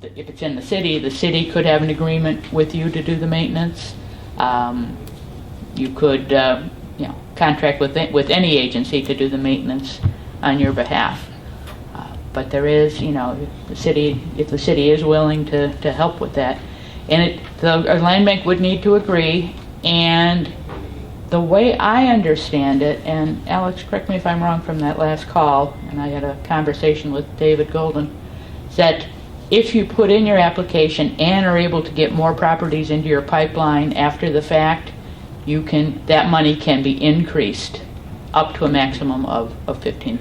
if it's in the city could have an agreement with you to do the maintenance. You could, contract with any agency to do the maintenance on your behalf. But there is, if the city is willing to help with that, and the land bank would need to agree. And the way I understand it, and Alex, correct me if I'm wrong from that last call, and I had a conversation with David Golden, is that if you put in your application and are able to get more properties into your pipeline after the fact, that money can be increased up to a maximum of 15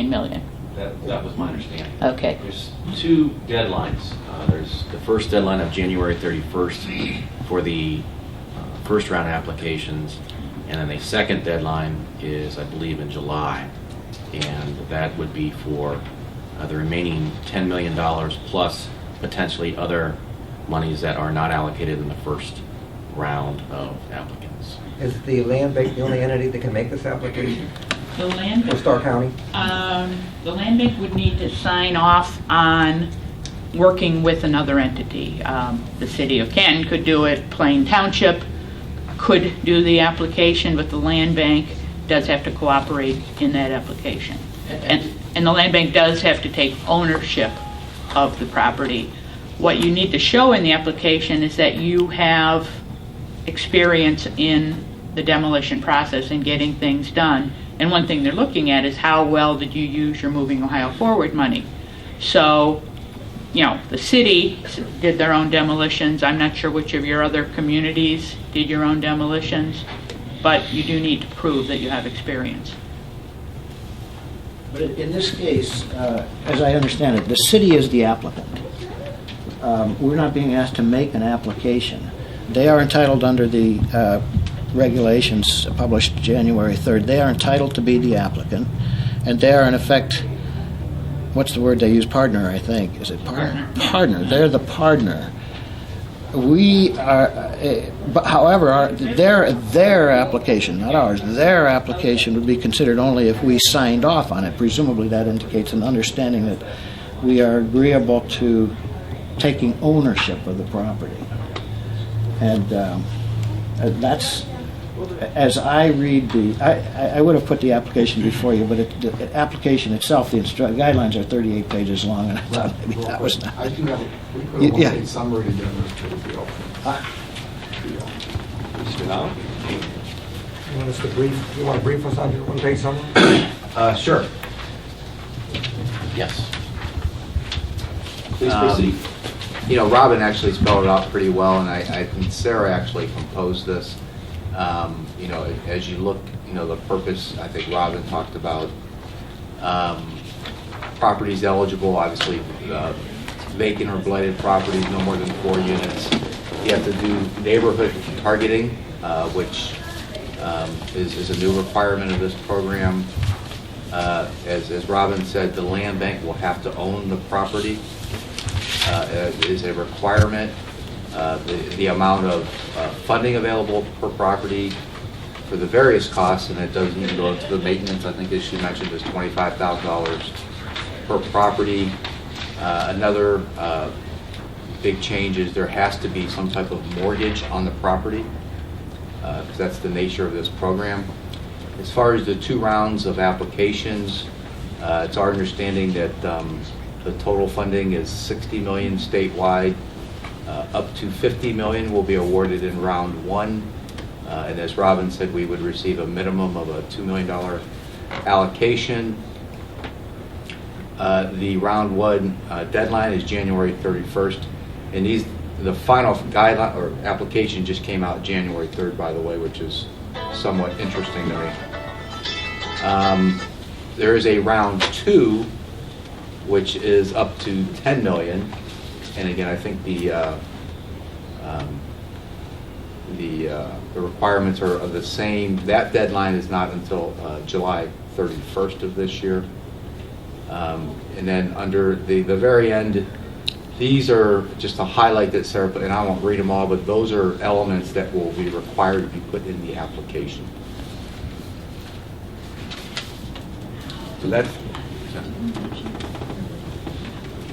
million. That was my understanding. Okay. There's two deadlines. There's the first deadline of January 31st for the first round applications, and then the second deadline is, I believe, in July, and that would be for the remaining $10 million plus potentially other monies that are not allocated in the first round of applicants. Is the land bank the only entity that can make this application? The land For bank, Starr County? the land bank would need to sign off on working with another entity. The city of Canton could do it. Plain Township could do the application, but the land bank does have to cooperate in that application. And the land bank does have to take ownership of the property. What you need to show in the application is that you have experience in the demolition process and getting things done. And one thing they're looking at is how well did you use your Moving Ohio Forward money. So, the city did their own demolitions. I'm not sure which of your other communities did your own demolitions, but you do need to prove that you have experience. But in this case, as I understand it, the city is the applicant. We're not being asked to make an application. They are entitled under the regulations published January 3rd. They are entitled to be the applicant, and they are in effect, what's the word they use? Partner, I think. Is it partner? Partner. They're the partner. We are, but however, their application, not ours, their application would be considered only if we signed off on it. Presumably that indicates an understanding that we are agreeable to taking ownership of the property. And that's, as I read I would have put the application before you, but the application itself, the guidelines are 38 pages long, and I thought maybe that was not. I do have we put a one-page summary together for the deal. Mr. Nall? You want to brief us on your one-page summary? Sure. Yes. Please proceed. Robin actually spelled it out pretty well, and I think Sarah actually composed this. As you look, the purpose, I think Robin talked about properties eligible, obviously vacant or blighted properties, no more than 4 units. You have to do neighborhood targeting, which is a new requirement of this program. As Robin said, the land bank will have to own the property. It is a requirement. The amount of funding available per property for the various costs, and it doesn't even go into the maintenance, I think as she mentioned, is $25,000 per property. Another big change is there has to be some type of mortgage on the property, because that's the nature of this program. As far as the 2 rounds of applications, it's our understanding that the total funding is $60 million statewide. Up to $50 million will be awarded in round 1. And as Robin said, we would receive a minimum of a $2 million allocation. The round 1 deadline is January 31st. And the final guideline or application just came out January 3rd, by the way, which is somewhat interesting to me. There is a round 2, which is up to $10 million. And again, I think the requirements are the same. That deadline is not until July 31st of this year. And then under the very end, these are just to highlight that, Sarah, and I won't read them all, but those are elements that will be required to be put in the application. So that's.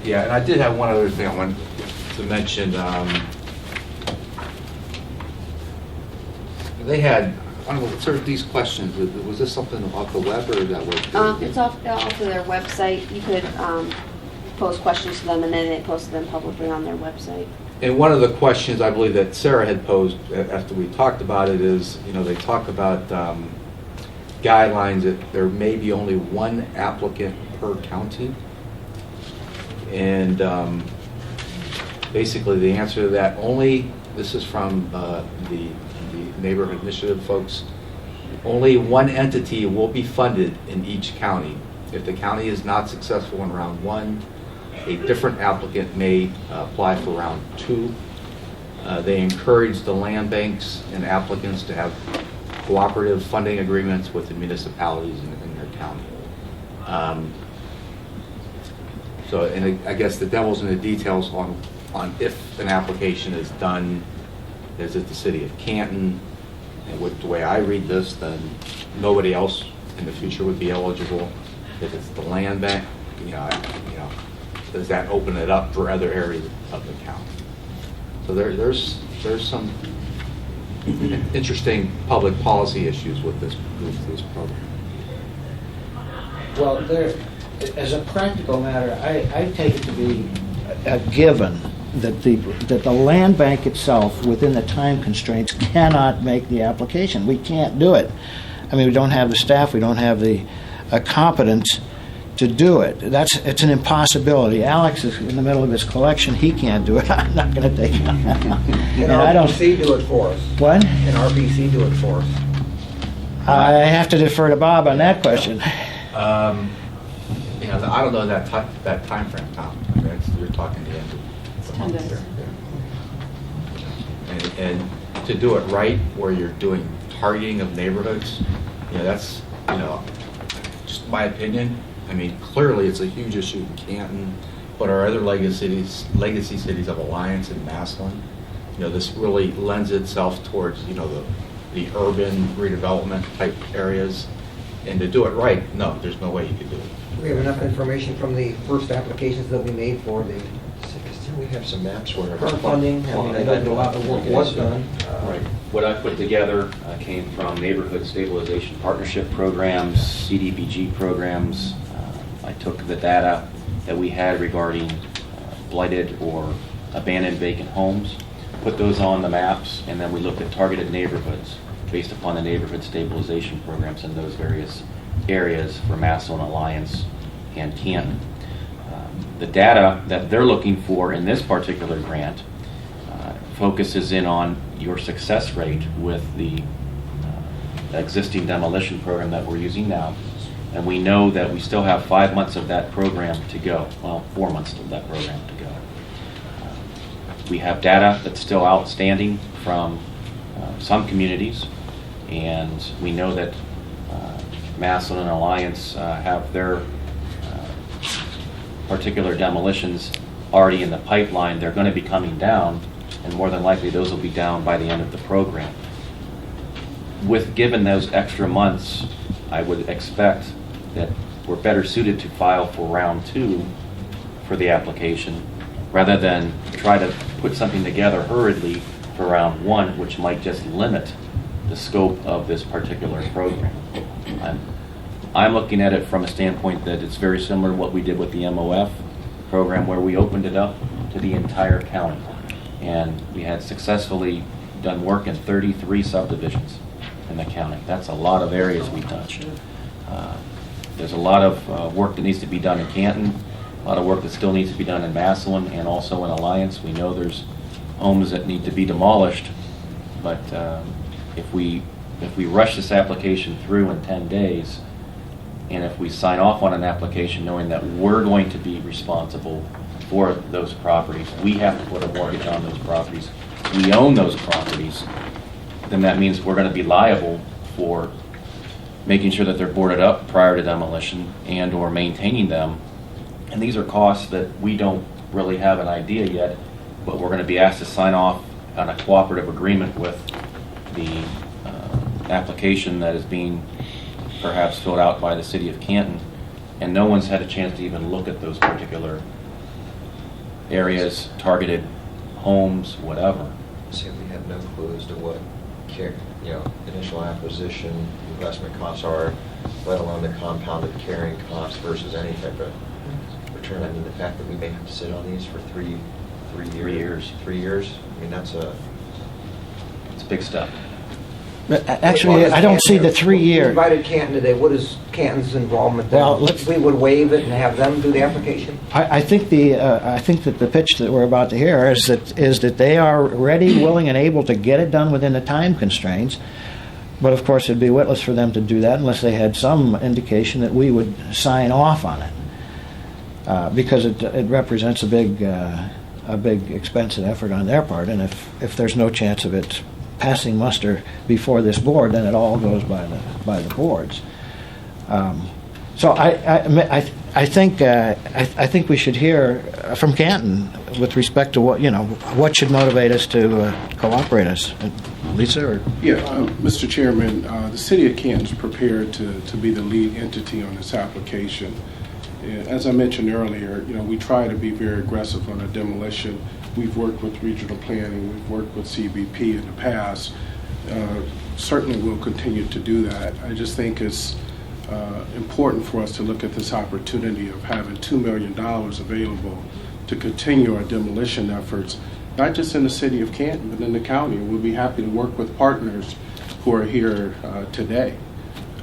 Yeah, and I did have one other thing I wanted to mention. They had, I don't know, sort of these questions. Was this something off the web or that was? It's off of their website. You could post questions to them, and then they posted them publicly on their website. And one of the questions I believe that Sarah had posed after we talked about it is, they talk about guidelines that there may be only one applicant per county. And basically the answer to that this is from the Neighborhood Initiative folks, only one entity will be funded in each county. If the county is not successful in round one, a different applicant may apply for round two. They encourage the land banks and applicants to have cooperative funding agreements with the municipalities in their county. So, and I guess the devil's in the details on if an application is done, is it the city of Canton? And with the way I read this, then nobody else in the future would be eligible. If it's the land bank, does that open it up for other areas of the county? So there's some interesting public policy issues with this program. Well, as a practical matter, I take it to be a given that the land bank itself, within the time constraints, cannot make the application. We can't do it. I mean, we don't have the staff, we don't have the competence to do it. It's an impossibility. Alex is in the middle of his collection. He can't do it. I'm not going to take it. Can RPC do it for us? What? Can RPC do it for us? I have to defer to Bob on that question. I don't know that time frame, Tom. I mean, you're talking the end of the month 10 days. there. And to do it right, where you're doing targeting of neighborhoods, that's, just my opinion. I mean, clearly it's a huge issue in Canton, but our other legacy cities of Alliance and Massillon, this really lends itself towards, the urban redevelopment type areas. And to do it right, no, there's no way you could do it. Do we have enough information from the first applications that we made for the We have some maps where. current funding? I mean, I know that a lot of work was done. Right. What I put together came from Neighborhood Stabilization Partnership programs, CDBG programs. I took the data that we had regarding blighted or abandoned vacant homes, put those on the maps, and then we looked at targeted neighborhoods based upon the neighborhood stabilization programs in those various areas for Massillon, Alliance, and Canton. The data that they're looking for in this particular grant focuses in on your success rate with the existing demolition program that we're using now. And we know that we still have 5 months of that program to go. Well, 4 months of that program to go. We have data that's still outstanding from some communities, and we know that Massillon and Alliance have their particular demolitions already in the pipeline. They're going to be coming down, and more than likely those will be down by the end of the program. Given those extra months, I would expect that we're better suited to file for round 2 for the application rather than try to put something together hurriedly for round 1, which might just limit the scope of this particular program. I'm looking at it from a standpoint that it's very similar to what we did with the MOF program, where we opened it up to the entire county. And we had successfully done work in 33 subdivisions in the county. That's a lot of areas we touched. There's a lot of work that needs to be done in Canton, a lot of work that still needs to be done in Massillon and also in Alliance. We know there's homes that need to be demolished, but if we rush this application through in 10 days, and if we sign off on an application knowing that we're going to be responsible for those properties, we have to put a mortgage on those properties, we own those properties, then that means we're going to be liable for making sure that they're boarded up prior to demolition and or maintaining them. And these are costs that we don't really have an idea yet, but we're going to be asked to sign off on a cooperative agreement with the application that is being perhaps filled out by the city of Canton, and no one's had a chance to even look at those particular areas, targeted homes, whatever. See, we have no clue as to what initial acquisition investment costs are, let alone the compounded carrying costs versus any type of return. I mean, the fact that we may have to sit on these for three years. 3 years. 3 years. I mean, that's a. It's a big step. But actually, I don't see the 3 We year. invited Canton today. What is Canton's involvement there? Well, let's- We would waive it and have them do the application? I think I think that the pitch that we're about to hear is that they are ready, willing, and able to get it done within the time constraints. But of course, it'd be witless for them to do that unless they had some indication that we would sign off on it, because it represents a big expense and effort on their part. And if there's no chance of it passing muster before this board, then it all goes by the boards. So I think we should hear from Canton with respect to what should motivate us to cooperate us. Lisa, or Yeah, Mr. Chairman, the City of Canton is prepared to be the lead entity on this application. As I mentioned earlier, we try to be very aggressive on our demolition. We've worked with regional planning, we've worked with CBP in the past. Certainly we'll continue to do that. I just think it's important for us to look at this opportunity of having $2 million available to continue our demolition efforts, not just in the City of Canton, but in the county. We'll be happy to work with partners who are here today.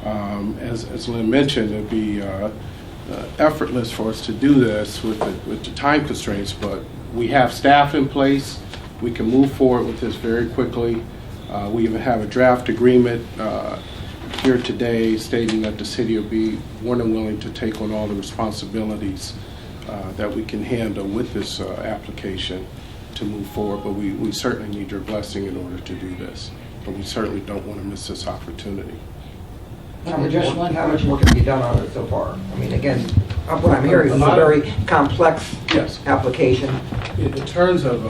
As Lynn mentioned, it'd be effortless for us to do this with the time constraints, but we have staff in place. We can move forward with this very quickly. We even have a draft agreement here today stating that the city will be more than willing to take on all the responsibilities that we can handle with this application to move forward, but we certainly need your blessing in order to do this. But we certainly don't want to miss this opportunity. How much work have you done on it so far? I mean, again, what I'm hearing is a very complex Yes. application. In terms of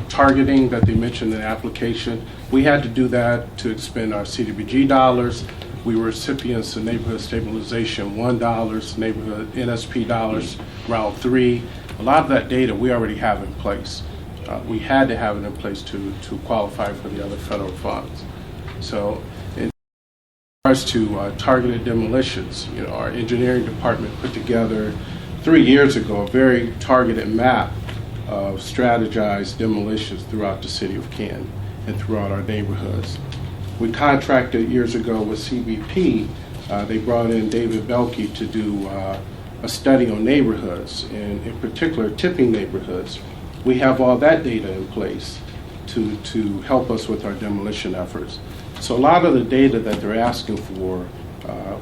targeting that they mentioned in the application, we had to do that to expend our CDBG dollars. We were recipients of Neighborhood Stabilization $1, Neighborhood NSP dollars, Round 3. A lot of that data we already have in place. We had to have it in place to qualify for the other federal funds. So in regards to targeted demolitions, our engineering department put together 3 years ago a very targeted map of strategized demolitions throughout the city of Canton and throughout our neighborhoods. We contracted years ago with CBP. They brought in David Belkey to do a study on neighborhoods, and in particular tipping neighborhoods. We have all that data in place to help us with our demolition efforts. So a lot of the data that they're asking for,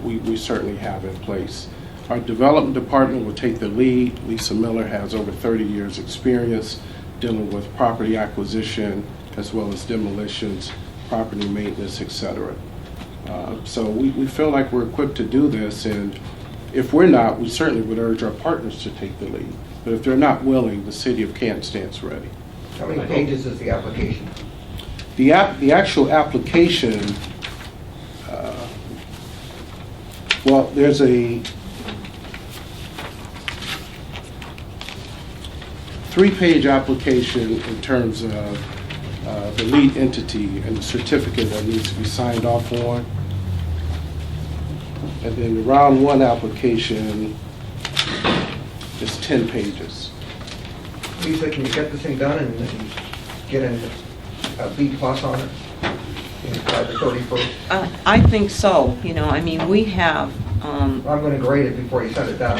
we certainly have in place. Our development department will take the lead. Lisa Miller has over 30 years experience dealing with property acquisition as well as demolitions, property maintenance, etc. So we feel like we're equipped to do this, and if we're not, we certainly would urge our partners to take the lead. But if they're not willing, the city of Canton stands ready. How many pages is the application? The actual application, well, there's a 3-page application in terms of the lead entity and the certificate that needs to be signed off on. And then the round 1 application is 10 pages. Lisa, can you get this thing done and get a B+ on it by the 31st? I think so. We have. I'm going to grade it before you send it down.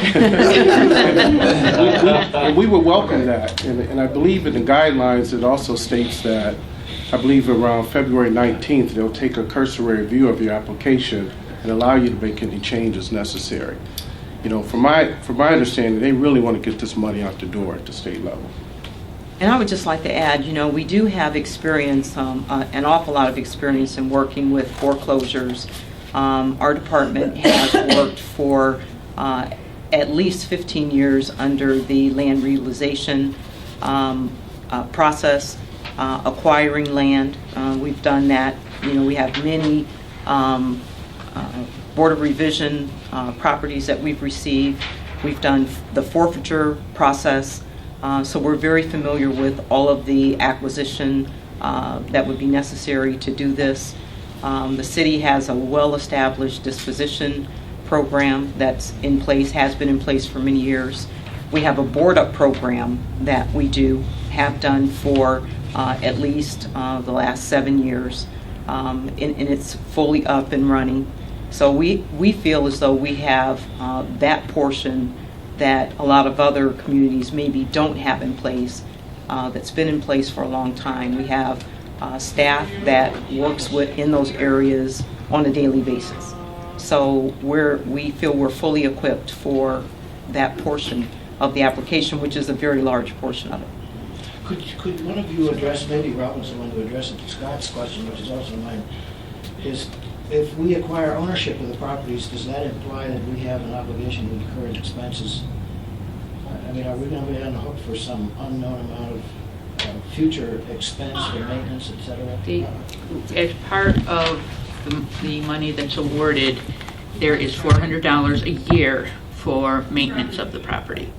We would welcome that, and I believe in the guidelines it also states that, I believe around February 19th, they'll take a cursory review of your application and allow you to make any changes necessary. From my understanding, they really want to get this money out the door at the state level. And I would just like to add, we do have experience, an awful lot of experience in working with foreclosures. Our department has worked for at least 15 years under the land reutilization process, acquiring land. We've done that. We have many Board of Revision properties that we've received. We've done the forfeiture process. So we're very familiar with all of the acquisition that would be necessary to do this. The city has a well-established disposition program that's in place, has been in place for many years. We have a board-up program that we have done for at least the last 7 years, and it's fully up and running. So we feel as though we have that portion that a lot of other communities maybe don't have in place, that's been in place for a long time. We have staff that works in those areas on a daily basis. So we feel we're fully equipped for that portion of the application, which is a very large portion of it. Could one of you address, maybe Robin's the one to address it, to Scott's question, which is also mine, is if we acquire ownership of the properties, does that imply that we have an obligation to incur expenses? I mean, are we going to be on the hook for some unknown amount of future expense for maintenance, et cetera? As part of the money that's awarded, there is $400 a year for maintenance of the property.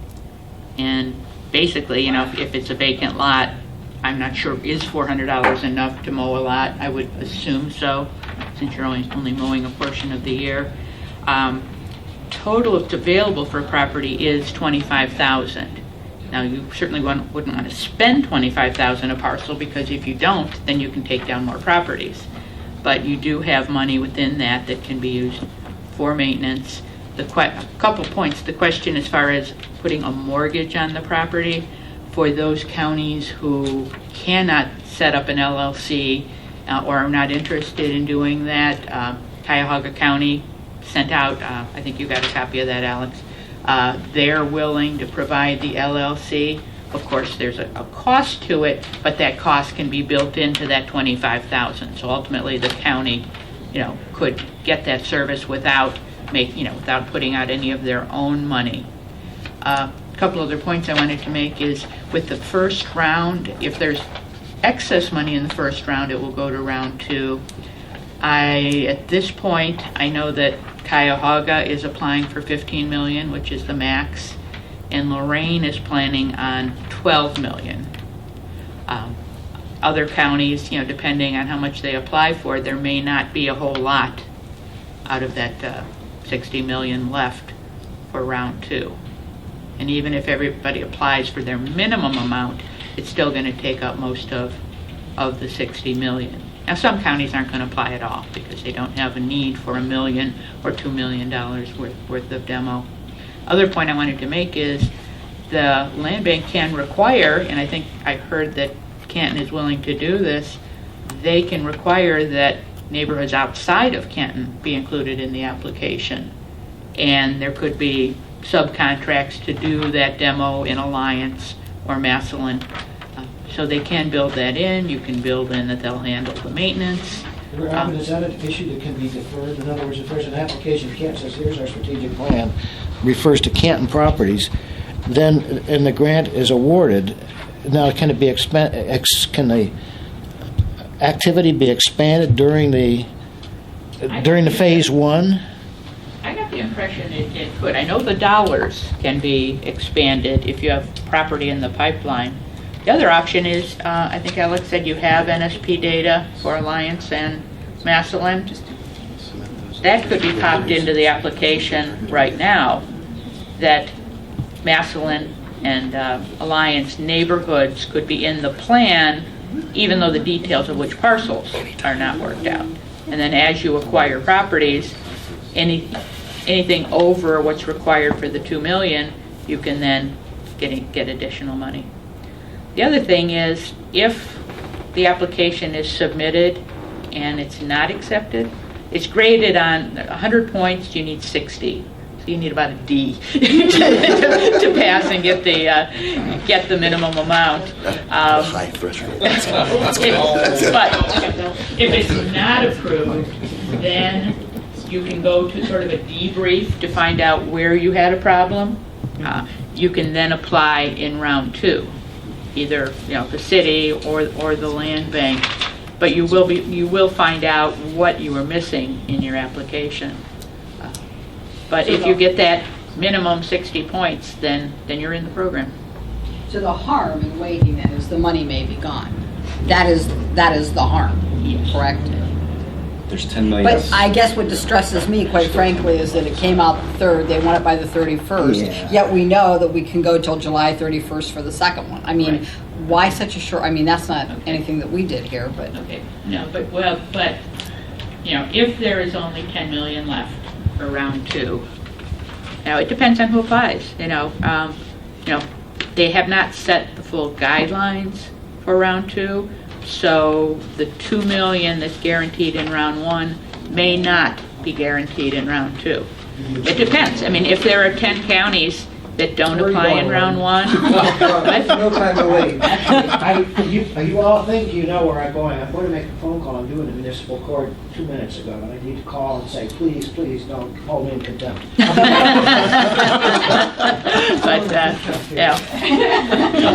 And basically, if it's a vacant lot, I'm not sure, is $400 enough to mow a lot? I would assume so, since you're only mowing a portion of the year. Total that's available for a property is $25,000. Now, you certainly wouldn't want to spend $25,000 a parcel, because if you don't, then you can take down more properties. But you do have money within that can be used for maintenance. A couple points. The question as far as putting a mortgage on the property, for those counties who cannot set up an LLC or are not interested in doing that, Cuyahoga County sent out, I think you got a copy of that, Alex. They're willing to provide the LLC. Of course, there's a cost to it, but that cost can be built into that $25,000. So ultimately, the county, could get that service without putting out any of their own money. A couple other points I wanted to make is with the first round, if there's excess money in the first round, it will go to round 2. At this point, I know that Cuyahoga is applying for $15 million, which is the max, and Lorraine is planning on $12 million. Other counties, depending on how much they apply for, there may not be a whole lot out of that $60 million left for round 2. And even if everybody applies for their minimum amount, it's still going to take up most of the $60 million. Now, some counties aren't going to apply at all because they don't have a need for $1 million or $2 million worth of demo. Other point I wanted to make is the land bank can require, and I think I heard that Canton is willing to do this, they can require that neighborhoods outside of Canton be included in the application. And there could be subcontracts to do that demo in Alliance or Massillon. So they can build that in. You can build in that they'll handle the maintenance. Robin, is that an issue that can be deferred? In other words, if there's an application, Canton says, here's our strategic plan, refers to Canton properties, then, and the grant is awarded, now can it be can the activity be expanded during the phase 1? I got the impression it could. I know the dollars can be expanded if you have property in the pipeline. The other option is, I think Alex said you have NSP data for Alliance and Massillon. That could be popped into the application right now, that Massillon and Alliance neighborhoods could be in the plan, even though the details of which parcels are not worked out. And then as you acquire properties, anything over what's required for the $2 million, you can then get additional money. The other thing is, if the application is submitted and it's not accepted, it's graded on 100 points, you need 60. So you need about a D to pass and get the minimum amount. High threshold. But if it's not approved, then you can go to sort of a debrief to find out where you had a problem. You can then apply in round 2, either the city or the land bank. But you will find out what you were missing in your application. But if you get that minimum 60 points, then you're in the program. So the harm in waiting then is the money may be gone. That is the harm, Yes. correct? There's 10 million. But I guess what distresses me, quite frankly, is that it came out the 3rd, they want it by the 31st, Yeah. yet we know that we can go till July 31st for the second one. I mean, Right. why such a short, I mean, that's not anything that we did here, but, Okay, no, but, well, but, you know, if there is only 10 million left for round 2, now, it depends on who applies, you know, they have not set the full guidelines for round 2, so the 2 million that's guaranteed in round 1 may not be guaranteed in round 2. It depends, I mean, if there are 10 counties that don't Where are you apply going, in round Ron? 1, There's no time to wait. You all think you know where I'm going. I'm going to make a phone call. I'm doing the municipal court 2 minutes ago, and I need to call and say, please, please don't hold me in contempt. but, yeah.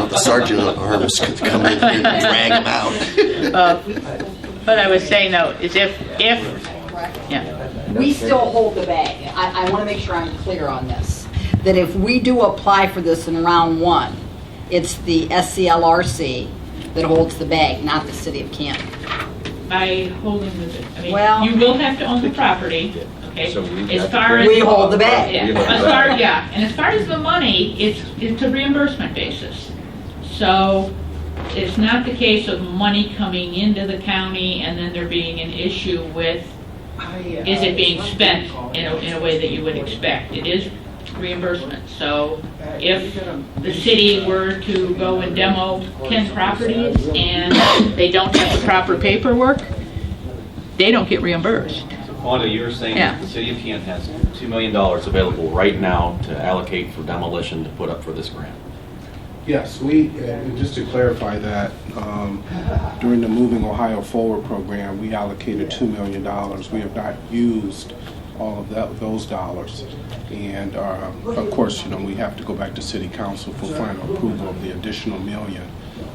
The sergeant at arms could come in and drag him out. What I was saying though is if, yeah, we still hold the bag. I want to make sure I'm clear on this. That if we do apply for this in round 1, it's the SCLRC that holds the bag, not the city of Canton. by holding the, I Well- mean, you will have to own the property, okay? So we As have to far bring- as. We hold the bag. Yeah, We hold the as far, bag. yeah, and as far as the money, it's a reimbursement basis. So it's not the case of money coming into the county and then there being an issue with, is it being spent in a way that you would expect? It is reimbursement. So if the city were to go and demo 10 properties and they don't have the proper paperwork, they don't get reimbursed. Wanda, you were saying Yeah. that the city of Kent has $2 million available right now to allocate for demolition to put up for this grant. Yes, we, just to clarify that, during the Moving Ohio Forward program, we allocated $2 million. We have not used all of those dollars. And of course, you know, we have to go back to City Council for final approval of the additional $1 million.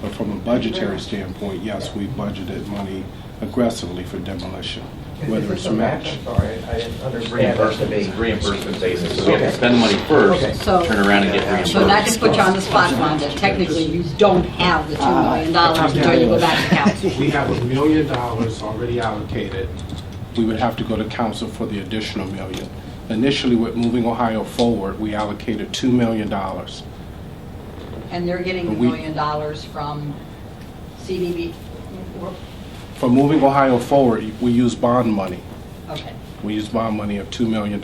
But from a budgetary standpoint, yes, we budgeted money aggressively for demolition, whether it's Is this a match? match. I'm sorry, I didn't understand that to be. Reimbursement basis, so we have to Okay. spend the money Okay. first, So- turn around and get reimbursed. So not to put you on the spot, Wanda, technically you don't have the $2 million until you go back to council. We have $1 million already allocated. We would have to go to council for the additional $1 million. Initially, with Moving Ohio Forward, we allocated $2 million. And they're getting $1 We- million from CDB? For Moving Ohio Forward, we use bond money. Okay. We use bond money of $2 million.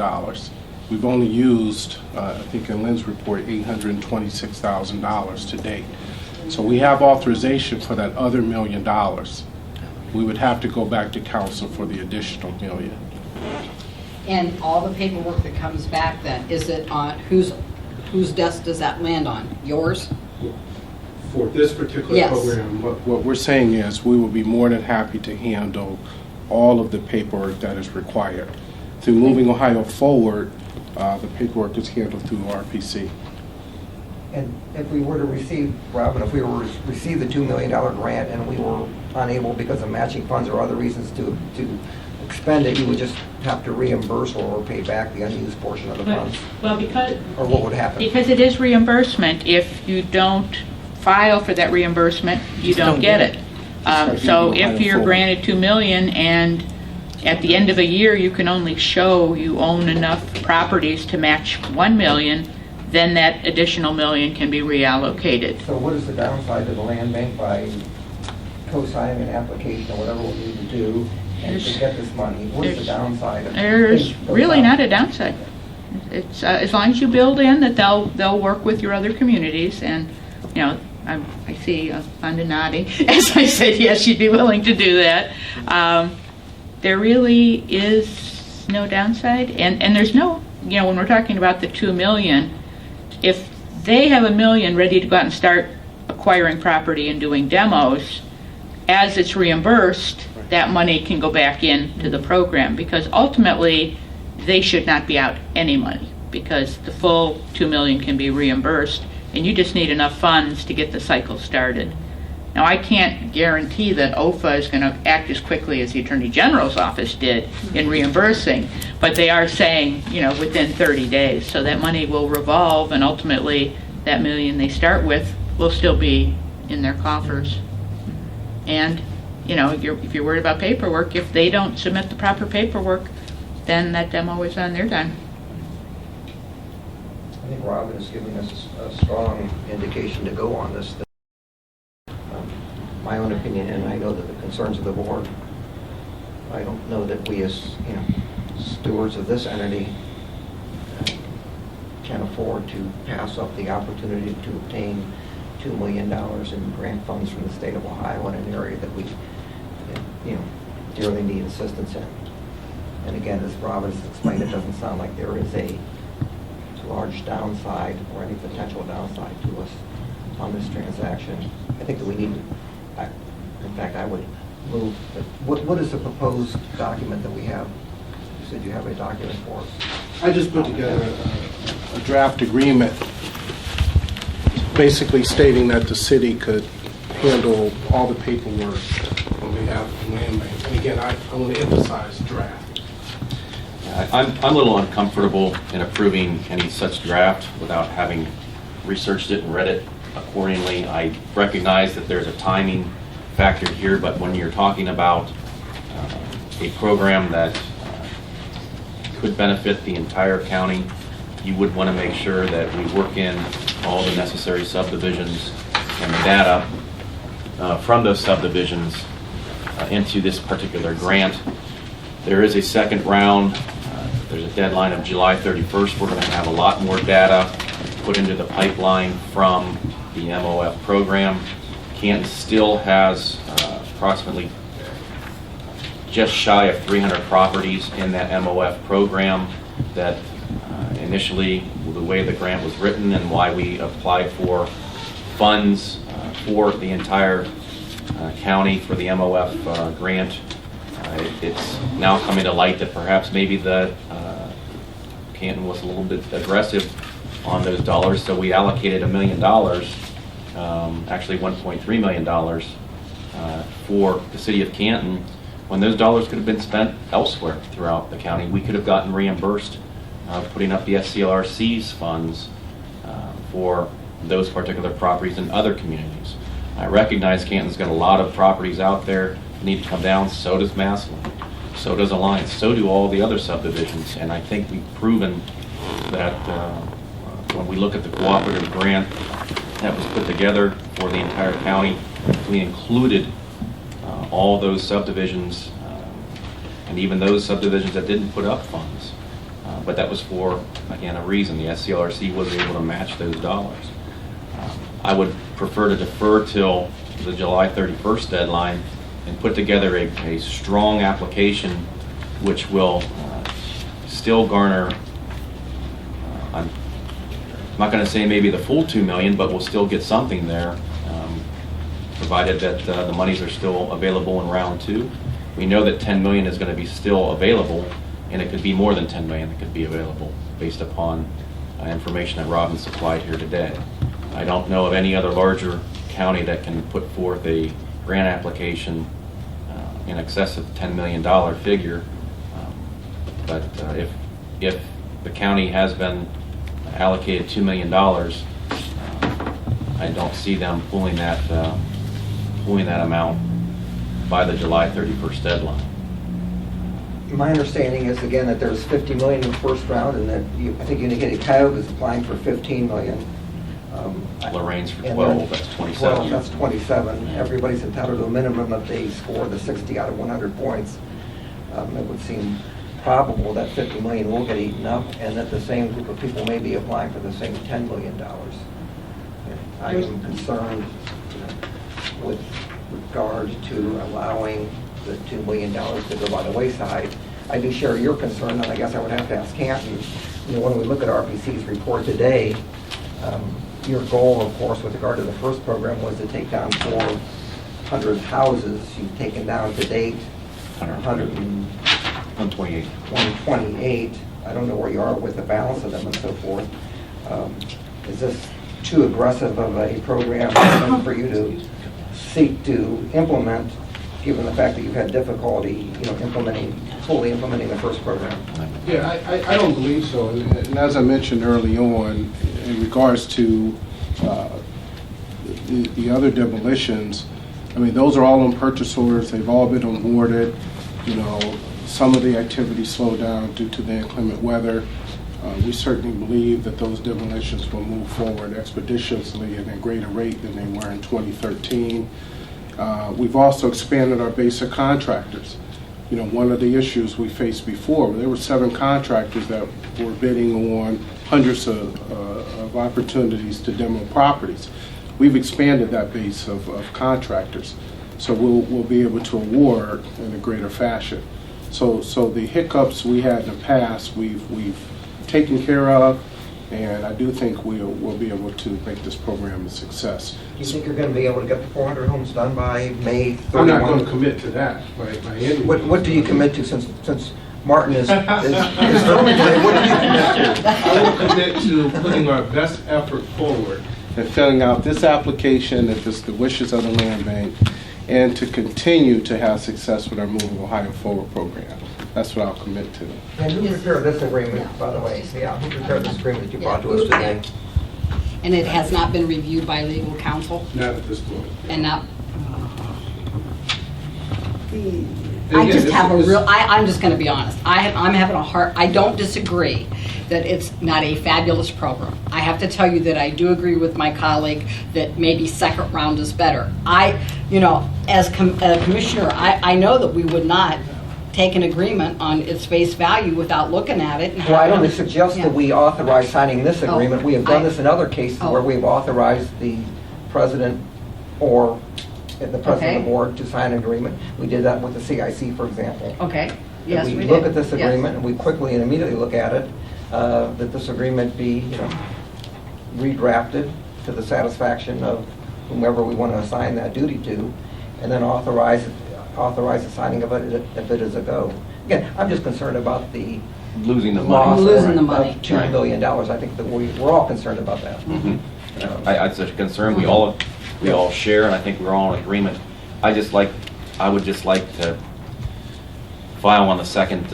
We've only used, I think in Lynn's report, $826,000 to date. So we have authorization for that other $1 million. We would have to go back to council for the additional $1 million. And all the paperwork that comes back then, is it on, whose desk does that land on? Yours? For this particular Yes. program, what we're saying is we will be more than happy to handle all of the paperwork that is required. Through Moving Ohio Forward, the paperwork is handled through RPC. And if we were to receive, Robin, if we were to receive the $2 million grant and we were unable because of matching funds or other reasons to expend it, you would just have to reimburse or pay back the unused portion of the funds? Well, because. Or what would happen? Because it is reimbursement. If you don't file for that reimbursement, you don't get it. like So Moving if Ohio you're Forward. granted 2 million and at the end of a year, you can only show you own enough properties to match 1 million, then that additional $1 million can be reallocated. So what is the downside to the land bank by co-signing an application or whatever we need to do and to get this money? What is the downside? of There's things go really south? not a downside. It's, as long as you build in that they'll work with your other communities and, you know, I see Fonda nodding. As I said, yes, you'd be willing to do that. There really is no downside, and there's no, you know, when we're talking about the 2 million, if they have $1 million ready to go out and start acquiring property and doing demos, as it's reimbursed, that money can go back into the program, because ultimately, they should not be out any money, because the full 2 million can be reimbursed, and you just need enough funds to get the cycle started. Now, I can't guarantee that Ohfa is going to act as quickly as the Attorney General's office did in reimbursing, but they are saying, you know, within 30 days. So that money will revolve, and ultimately, that $1 million they start with will still be in their coffers. And, you know, if you're worried about paperwork, if they don't submit the proper paperwork, then that demo is on their dime. I think Robin is giving us a strong indication to go on this. My own opinion, and I know that the concerns of the board, I don't know that we as, you know, stewards of this entity can afford to pass up the opportunity to obtain $2 million in grant funds from the state of Ohio in an area that we, you know, dearly need assistance in. And again, as Robin has explained, it doesn't sound like there is a large downside or any potential downside to us on this transaction. I think that we need, in fact, I would move, what is the proposed document that we have? You said you have a document for us. I just put together a draft agreement basically stating that the city could handle all the paperwork on behalf of the land bank. And again, I want to emphasize draft. I'm a little uncomfortable in approving any such draft without having researched it and read it accordingly. I recognize that there's a timing factor here, but when you're talking about a program that could benefit the entire county, you would want to make sure that we work in all the necessary subdivisions and the data from those subdivisions into this particular grant. There is a second round. There's a deadline of July 31st. We're going to have a lot more data put into the pipeline from the MOF program. Canton still has approximately just shy of 300 properties in that MOF program that initially, the way the grant was written and why we applied for funds for the entire county for the MOF grant, it's now coming to light that perhaps maybe the Canton was a little bit aggressive on those dollars, so we allocated $1 million, actually $1.3 million for the city of Canton, when those dollars could have been spent elsewhere throughout the county. We could have gotten reimbursed putting up the SCLRC's funds for those particular properties in other communities. I recognize Canton's got a lot of properties out there that need to come down. So does Massillon. So does Alliance. So do all the other subdivisions. And I think we've proven that when we look at the cooperative grant that was put together for the entire county, we included all those subdivisions and even those subdivisions that didn't put up funds. But that was for, again, a reason. The SCLRC was able to match those dollars. I would prefer to defer till the July 31st deadline and put together a strong application which will still garner, I'm not going to say maybe the full $2 million, but we'll still get something there, provided that the monies are still available in round 2. We know that $10 million is going to be still available, and it could be more than $10 million that could be available based upon information that Robin supplied here today. I don't know of any other larger county that can put forth a grant application in excess of $10 million figure. But if the county has been allocated $2 million, I don't see them pulling that amount by the July 31st deadline. My understanding is, again, that there's $50 million in the first round, and that I think you indicated Cuyahoga is applying for $15 million. Lorraine's for and 12, then that's 27. 12, that's 27. Everybody's entitled to a minimum if they score the 60 out of 100 points. It would seem probable that $50 million will get eaten up, and that the same group of people may be applying for the same $10 million. I am concerned with regard to allowing the $2 million to go by the wayside. I do share your concern, and I guess I would have to ask Canton. You know, when we look at RPC's report today, your goal, of course, with regard to the first program was to take down 400 houses. You've taken down to date 128. I don't know where you are with the balance of them and so forth. Is this too aggressive of a program for you to seek to implement, given the fact that you've had difficulty, fully implementing the first program? Yeah, I don't believe so. And as I mentioned early on, in regards to the other demolitions, I mean, those are all on purchase orders. They've all been awarded. You know, some of the activity slowed down due to the inclement weather. We certainly believe that those demolitions will move forward expeditiously at a greater rate than they were in 2013. We've also expanded our base of contractors. You know, one of the issues we faced before, there were 7 contractors that were bidding on hundreds of opportunities to demo properties. We've expanded that base of contractors, so we'll be able to award in a greater fashion. So the hiccups we had in the past, we've taken care of, and I do think we'll be able to make this program a success. Do you think you're going to be able to get the 400 homes done by May 31? I'm not going to commit to that by any means. What do you commit to since Martin is firmly there? What do you commit to? I will commit to putting our best effort forward and filling out this application if it's the wishes of the land bank, and to continue to have success with our Moving Ohio Forward program. That's what I'll commit to. And who prepared this agreement, by the way? Yeah, who prepared this agreement that you brought to us today? And it has not been reviewed by legal counsel? Not at this point. And not... I just have a real, I'm just going to be honest. I'm having a hard, I don't disagree that it's not a fabulous program. I have to tell you that I do agree with my colleague that maybe second round is better. You know, as a commissioner, I know that we would not take an agreement on its face value without looking at it. Well, I don't suggest that we authorize signing this agreement. We have done this in other cases where we've authorized the president or the president of the board to sign an agreement. We did that with the CIC, for example. Okay, yes, we We did. look at this Yes. agreement and we quickly and immediately look at it, that this agreement be, redrafted to the satisfaction of whomever we want to assign that duty to, and then authorize the signing of it if it is a go. Again, I'm just concerned about the Losing the loss money. Losing the money. of $2 million. I think that we're all concerned about that. It's a concern we all share, and I think we're all in agreement. I would just like to file on the second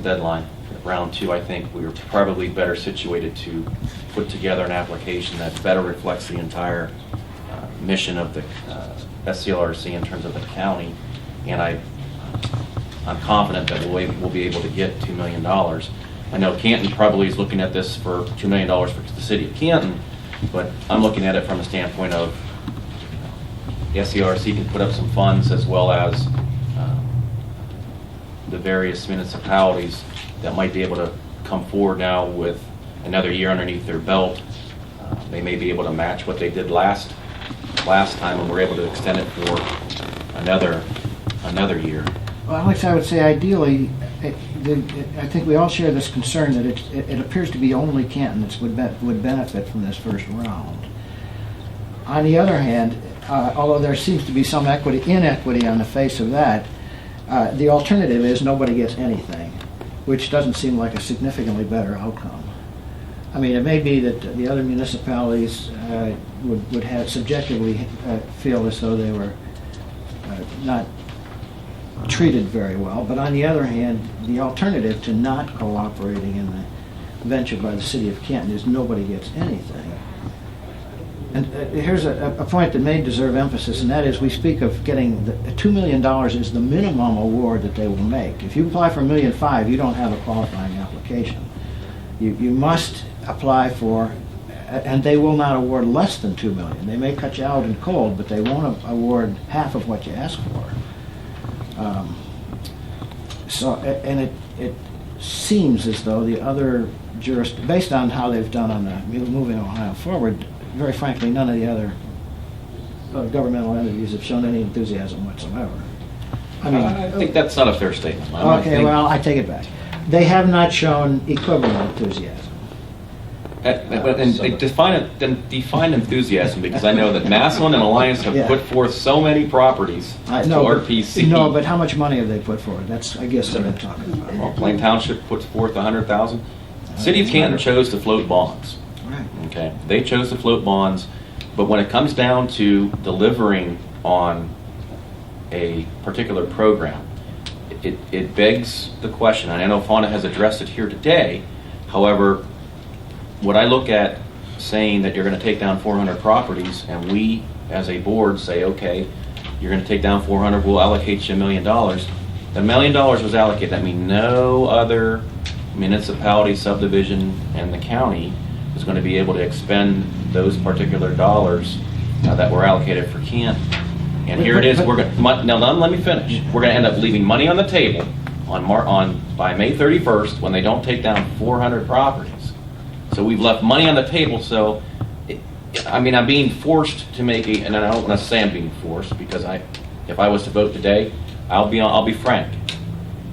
deadline, round 2. I think we are probably better situated to put together an application that better reflects the entire mission of the SCLRC in terms of the county, and I'm confident that we'll be able to get $2 million. I know Canton probably is looking at this for $2 million for the city of Canton, but I'm looking at it from a standpoint of the SCLRC can put up some funds, as well as the various municipalities that might be able to come forward now with another year underneath their belt. They may be able to match what they did last time, and we're able to extend it for another year. Well, Alex, I would say ideally, I think we all share this concern that it appears to be only Canton that would benefit from this first round. On the other hand, although there seems to be some inequity on the face of that, the alternative is nobody gets anything, which doesn't seem like a significantly better outcome. I mean, it may be that the other municipalities would have subjectively feel as though they were not treated very well, but on the other hand, the alternative to not cooperating in the venture by the city of Canton is nobody gets anything. And here's a point that may deserve emphasis, and that is we speak of getting $2 million is the minimum award that they will make. If you apply for $1.5 million, you don't have a qualifying application. You must apply for, and they will not award less than $2 million. They may cut you out in cold, but they won't award half of what you ask for. It seems as though the other based on how they've done on the Moving Ohio Forward, very frankly, none of the other governmental entities have shown any enthusiasm whatsoever. I think that's not a fair statement. Well, I take it back. They have not shown equivalent enthusiasm. And define enthusiasm, because I know that Massillon and Alliance have put forth so many properties to RPC. No, but how much money have they put forward? That's, I guess, what I'm talking about. Well, Plain Township puts forth $100,000. City of Canton chose to float bonds. Right. Okay, they chose to float bonds, but when it comes down to delivering on a particular program, it begs the question. And I know Fauna has addressed it here today. However, what I look at saying that you're going to take down 400 properties, and we, as a board, say, okay, you're going to take down 400, we'll allocate you $1 million. The $1 million was allocated. That means no other municipality, subdivision, and the county is going to be able to expend those particular dollars that were allocated for Canton. And here it is. We're going now. Let me finish. We're going to end up leaving money on the table by May 31st when they don't take down 400 properties. So we've left money on the table. So, I'm being forced to make and I don't want to say I'm being forced because if I was to vote today, I'll be frank.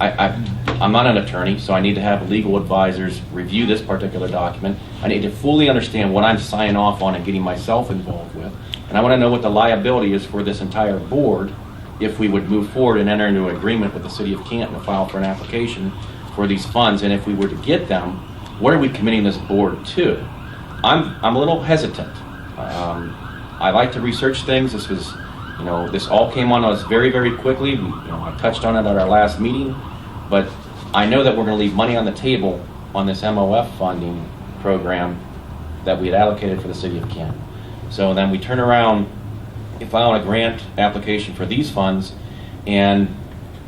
I'm not an attorney, so I need to have legal advisors review this particular document. I need to fully understand what I'm signing off on and getting myself involved with. And I want to know what the liability is for this entire board if we would move forward and enter into an agreement with the city of Canton to file for an application for these funds. And if we were to get them, what are we committing this board to? I'm a little hesitant. I like to research things. This was, this all came on us very, very quickly. I touched on it at our last meeting, but I know that we're going to leave money on the table on this MOF funding program that we had allocated for the city of Canton. So then we turn around and file a grant application for these funds, and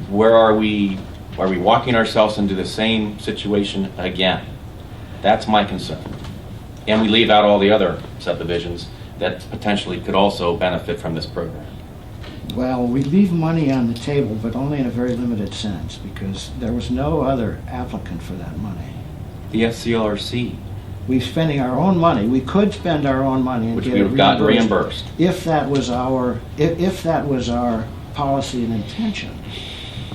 where are we? Are we walking ourselves into the same situation again? That's my concern. And we leave out all the other subdivisions that potentially could also benefit from this program. Well, we leave money on the table, but only in a very limited sense, because there was no other applicant for that money. The SCLRC. We're spending our own money. We could spend our own money and Which get we it would have gotten reimbursed reimbursed. if that was our policy and intention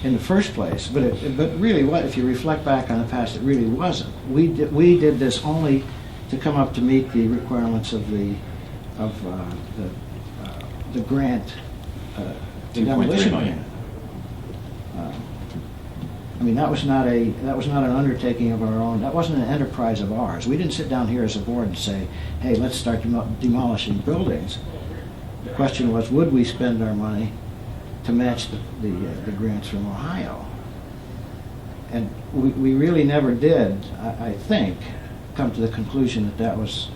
in the first place. But really, if you reflect back on the past, it really wasn't. We did this only to come up to meet the requirements of the grant, the demolition grant. That was not an undertaking of our own. That wasn't an enterprise of ours. We didn't sit down here as a board and say, "Hey, let's start demolishing buildings." The question was, would we spend our money to match the grants from Ohio? And we really never did. I think come to the conclusion that was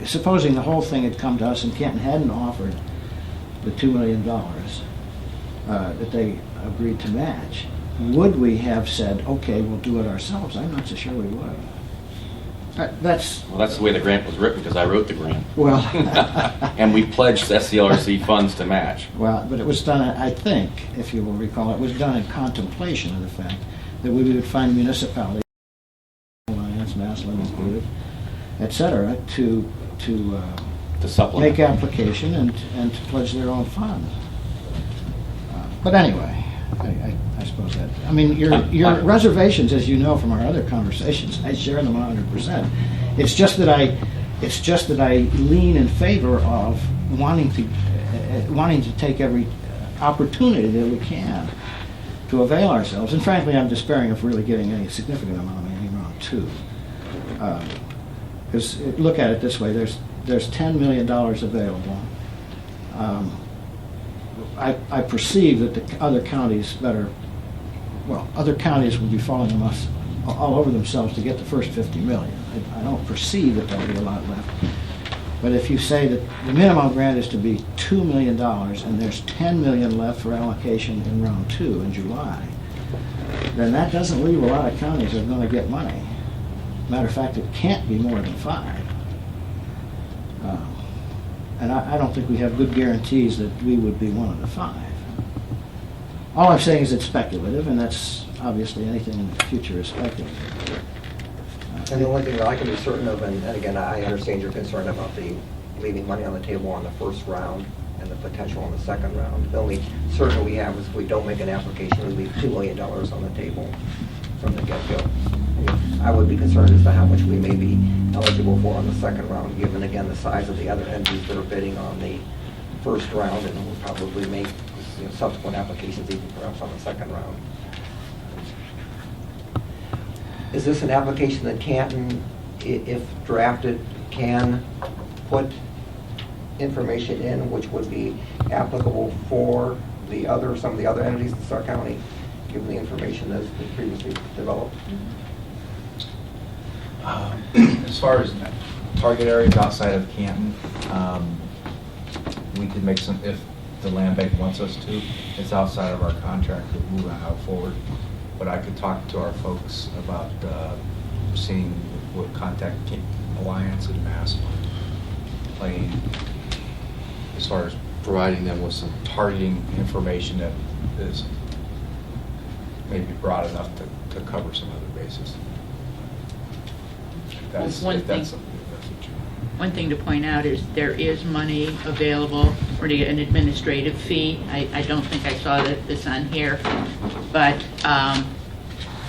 supposing the whole thing had come to us and Canton hadn't offered the $2 million that they agreed to match. Would we have said, okay, we'll do it ourselves? I'm not so sure we would have. That's the way the grant was written, because I wrote the grant. Well, and we pledged SCLRC funds to match. Well, but it was done, I think, if you will recall, it was done in contemplation of the fact that we would find municipalities, Alliance, Maslin included, et cetera, to supplement, make application and to pledge their own funds. But anyway, I suppose that. Your reservations, as you know from our other conversations, I share them 100%. It's just that I lean in favor of wanting to take every opportunity that we can to avail ourselves. And frankly, I'm despairing of really getting any significant amount of money in round two. Because look at it this way: there's $10 million available. I perceive that the other counties other counties will be following us all over themselves to get the first $50 million. I don't perceive that there'll be a lot left. But if you say that the minimum grant is to be $2 million and there's $10 million left for allocation in round two in July, then that doesn't leave a lot of counties that are going to get money. Matter of fact, it can't be more than 5. And I don't think we have good guarantees that we would be one of the 5. All I'm saying is it's speculative, and that's obviously anything in the future is speculative. And the only thing that I can be certain of, and again, I understand your concern about the leaving money on the table on the first round and the potential on the second round. The only certainty we have is if we don't make an application, we leave $2 million on the table from the get-go. I would be concerned as to how much we may be eligible for on the second round, given again the size of the other entities that are bidding on the first round, and we'll probably make subsequent applications even perhaps on the second round. Is this an application that Canton, if drafted, can put information in which would be applicable for some of the other entities in Stark County, given the information that's been previously developed? As far as target areas outside of Canton. We could make some, if the land bank wants us to. It's outside of our contract to move out forward. But I could talk to our folks about seeing what contact Alliance and Mass Plain, as far as providing them with some targeting information that is maybe broad enough to cover some other bases. That's, One if that's thing- something that's what you One thing to point out is there is money available for an administrative fee. I don't think I saw this on here, but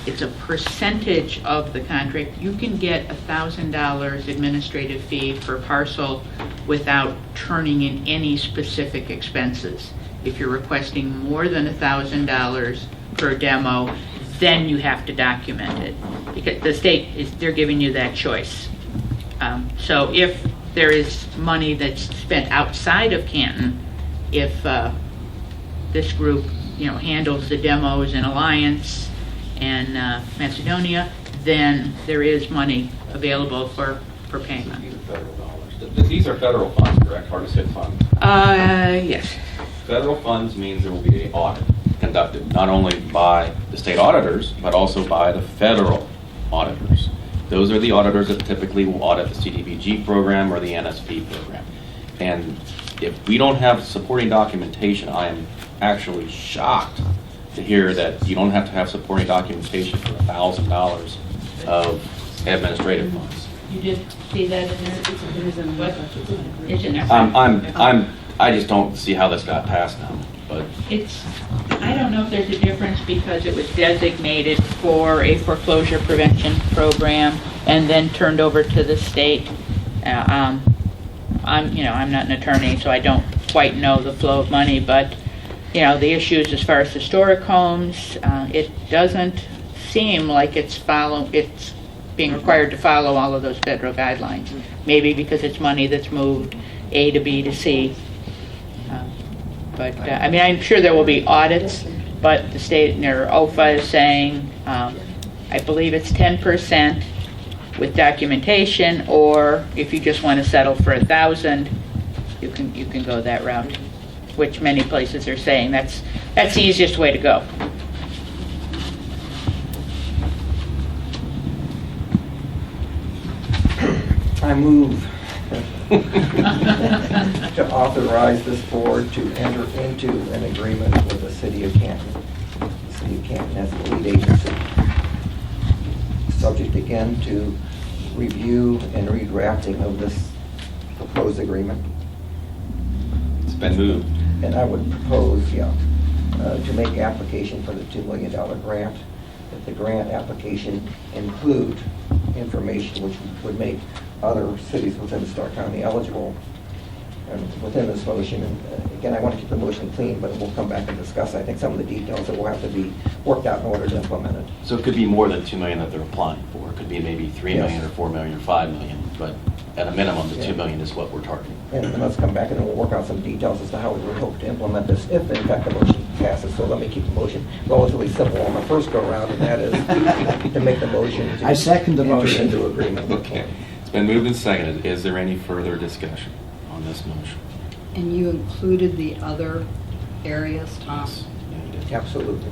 it's a percentage of the contract. You can get $1,000 administrative fee per parcel without turning in any specific expenses. If you're requesting more than $1,000 per demo, then you have to document it. Because the state they're giving you that choice. So if there is money that's spent outside of Canton, if this group, handles the demos in Alliance and Macedonia, then there is money available for payment. These are federal dollars. These are federal funds, correct? Hard to hit funds. Yes. Federal funds means there will be an audit conducted, not only by the state auditors, but also by the federal auditors. Those are the auditors that typically will audit the CDBG program or the NSP program. And if we don't have supporting documentation, I am actually shocked to hear that you don't have to have supporting documentation for $1,000 of administrative funds. You did see that in there? It's in there. I just don't see how this got passed now, but I don't know if there's a difference because it was designated for a foreclosure prevention program and then turned over to the state. I'm not an attorney, so I don't quite know the flow of money, but, the issues as far as historic homes, it doesn't seem like it's being required to follow all of those federal guidelines. Maybe because it's money that's moved A to B to C. But I'm sure there will be audits, but the state, or Ohfa is saying, I believe it's 10% with documentation, or if you just want to settle for $1,000, you can go that route, which many places are saying that's the easiest way to go. I move to authorize this board to enter into an agreement with the city of Canton. The city of Canton as the lead agency. Subject again to review and redrafting of this proposed agreement. it's been moved. And I would propose, to make application for the $2 million grant, that the grant application include information which would make other cities within the Stark County eligible and within this motion. And again, I want to keep the motion clean, but we'll come back and discuss, I think, some of the details that will have to be worked out in order to implement it. So it could be more than $2 million that they're applying for. It could be maybe $3 million Yes. or $4 million or $5 million, but at a minimum, the Yeah. $2 million is what we're targeting. And let's come back and then we'll work out some details as to how we would hope to implement this if in fact the motion passes. So let me keep the motion relatively simple on the first go round, and that is to make the motion to I second the enter motion. into agreement with Canton. It's been moved and seconded. Is there any further discussion on this motion? And you included the other areas, Tom? Yeah, you did. Absolutely.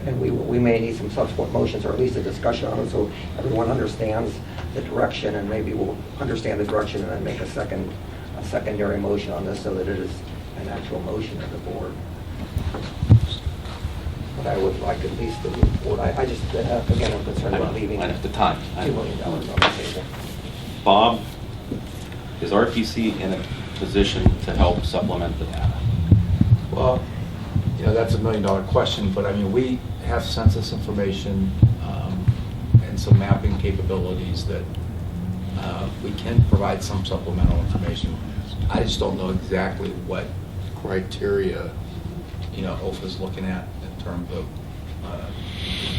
And we may need some subsequent motions, or at least a discussion on it, so everyone understands the direction, and maybe we'll understand the direction and then make a secondary motion on this so that it is an actual motion of the board. But I would like at least to move forward. I just, again, I'm concerned about leaving At the time. $2 million on the table. Bob, is RPC in a position to help supplement the data? Well, that's $1 million question, but I mean, we have census information and some mapping capabilities that we can provide some supplemental information. I just don't know exactly what criteria, Ohfa is looking at in terms of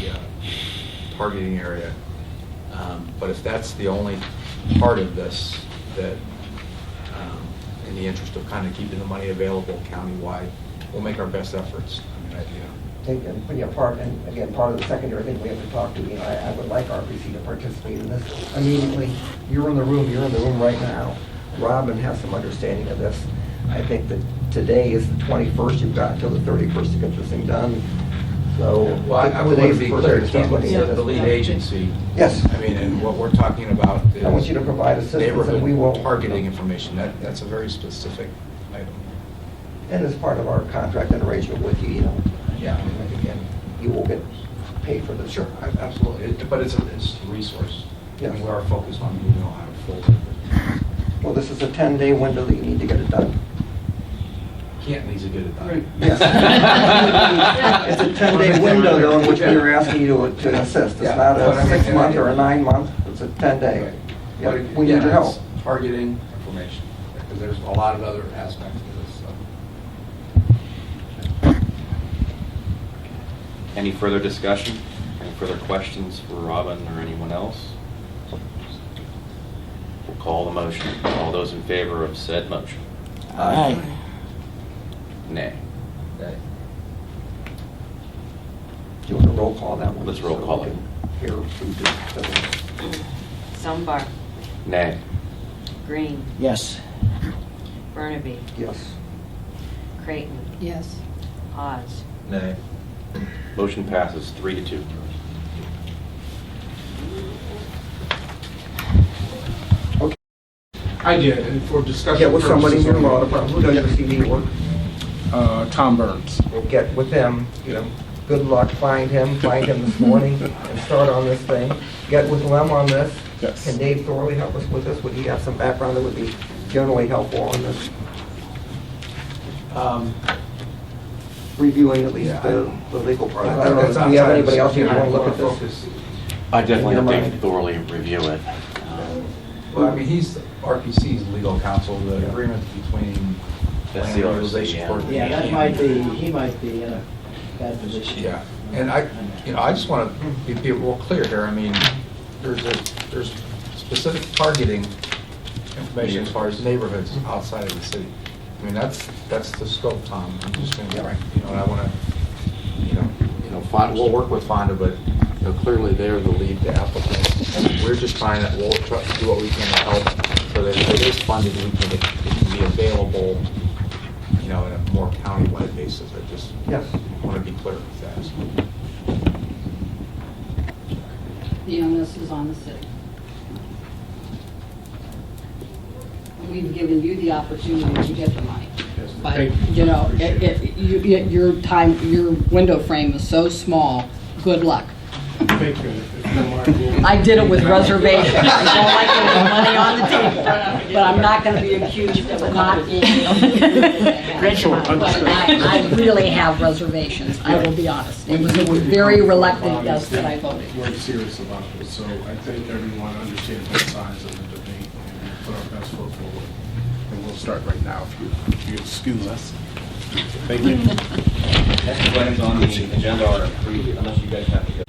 the targeting area. But if that's the only part of this that, in the interest of kind of keeping the money available countywide, we'll make our best efforts. I mean, think, and putting apart, and again, part of the secondary thing we have to talk to, I would like RPC to participate in this immediately. You're in the room right now. Robin has some understanding of this. I think that today is the 21st, you've got until the 31st to get this thing done. So, Well, I would want today's to be the first clear, day to start looking Kevin's at the lead this. agency. Yes. I mean, and what we're talking about is I want you to provide assistance, and we will. neighborhood targeting information. That's a very specific item. And as part of our contract and arrangement with you, Yeah. again, you will get paid for this. Sure, absolutely. But it's a resource. Yes. And we are focused on moving Ohio forward. Well, this is a 10-day window that you need to get it done. Can't easily get it done. Yes. It's a 10-day window, though, in which we are asking you to assist. It's Yeah. not But I a mean, 6-month or a 9-month, it's a 10-day. Right. Yeah, But we need again, your help. it's targeting information, because there's a lot of other aspects to this. So. Any further discussion? Any further questions for Robin or anyone else? We'll call the motion. All those in favor of said motion? Aye. Nay. Okay. Do you want to roll call that one? Let's roll call it. Here, who doesn't- Sumbar, Nay. Green, Yes. Burnaby, Yes. Creighton, Yes. Hawes. Nay. Motion passes 3-2. I did, and for discussion Get with somebody in your purposes law only. department, who does your CD work, Tom Burns. we'll get with them, good luck, find him this morning, and start on this thing. Get with Lem on this. Yes. Can Dave Thorley help us with this? Would he have some background that would be generally helpful on this? Reviewing at least Yeah, the legal part. I That's don't know, do you have outside anybody else you of want to look at our this? focus. I definitely In have your Dave mind. thoroughly review it. Well, I mean, he's RPC's legal counsel, the agreement between That's the Land RPC, Reutilization yeah. Court. Yeah, that might be, he might be in a bad position. Yeah, and I just want to be real clear here. I mean, there's specific targeting information as far as neighborhoods outside of the city. I mean, that's the scope, Tom. I'm just going to, and I want to, Fonda, we'll work with Fonda, but clearly they're the lead applicant. We're just trying to, we'll try to do what we can to help so that if it is funded, it can be available, in a more county-wide basis. I just want to be clear with that. The onus is on the city. We've given you the opportunity to get the money. But, your window frame is so small, good luck. Thank you. If you don't mind, we'll- I did it with reservation. I don't like to leave money on the table, but I'm not going to be accused of not being. Sure, understood. But I really have reservations, I will be honest. It was a very reluctant yes that I voted. We're serious about this, so I think everyone understands both sides of the debate and put our best foot forward. And we'll start right now, if you excuse us. Thank you. Next two items on the agenda are approved unless you guys have to go.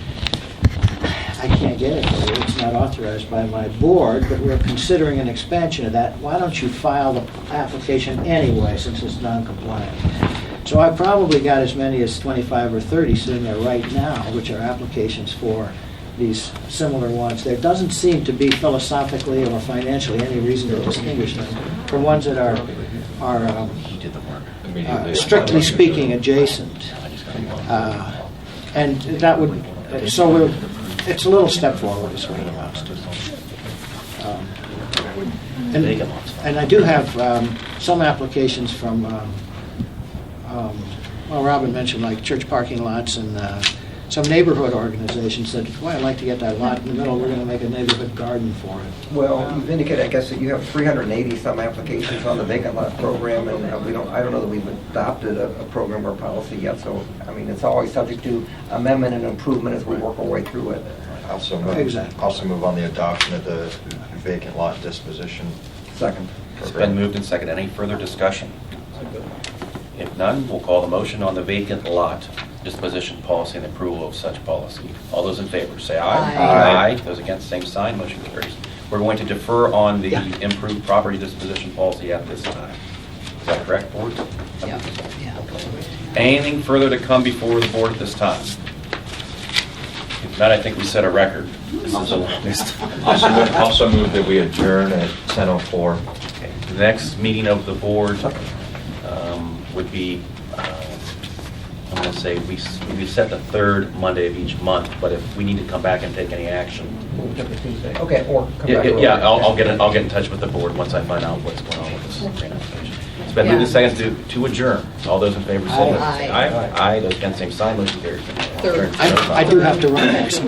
I can't get it, for you. It's not authorized by my board, but we're considering an expansion of that. Why don't you file the application anyway, since it's non-compliant? So I probably got as many as 25 or 30 sitting there right now, which are applications for these similar ones. There doesn't seem to be philosophically or financially any reason to distinguish them from ones that are He did the work. strictly speaking adjacent. And that would, it's a little step forward is what it amounts to. And I do have some applications from, Robin mentioned like church parking lots and some neighborhood organizations said, boy, I'd like to get that lot in the middle, we're going to make a neighborhood garden for it. Well, you've indicated, I guess, that you have 380 some applications on the vacant lot program, and I don't know that we've adopted a program or policy yet, so, I mean, it's always subject to amendment and improvement as we work our way through it. Also Exactly. move on the adoption of the vacant lot disposition Second. It's been moved and seconded. Any further discussion? If none, we'll call the motion on the vacant lot disposition policy and approval of such policy. All those in favor, say aye. Aye. Aye. Those against, same sign. Motion carries. We're going to defer on the improved property disposition policy at this time. Is that correct, board? Yeah, yeah. Anything further to come before the board at this time? If not, I think we set a record. This is the longest. Also move that we adjourn at 10:04. Okay. The next meeting of the board would be, I'm going to say, we set the third Monday of each month, but if we need to come back and take any action. Move to the Tuesday. Okay, or come Yeah, back earlier. yeah, I'll get in touch with the board once I find out what's going on with this grant application. It's been moved and seconded to adjourn. All those in favor say Aye. aye. Aye. Those against, same sign. Motion carries. Third. I do have to run next.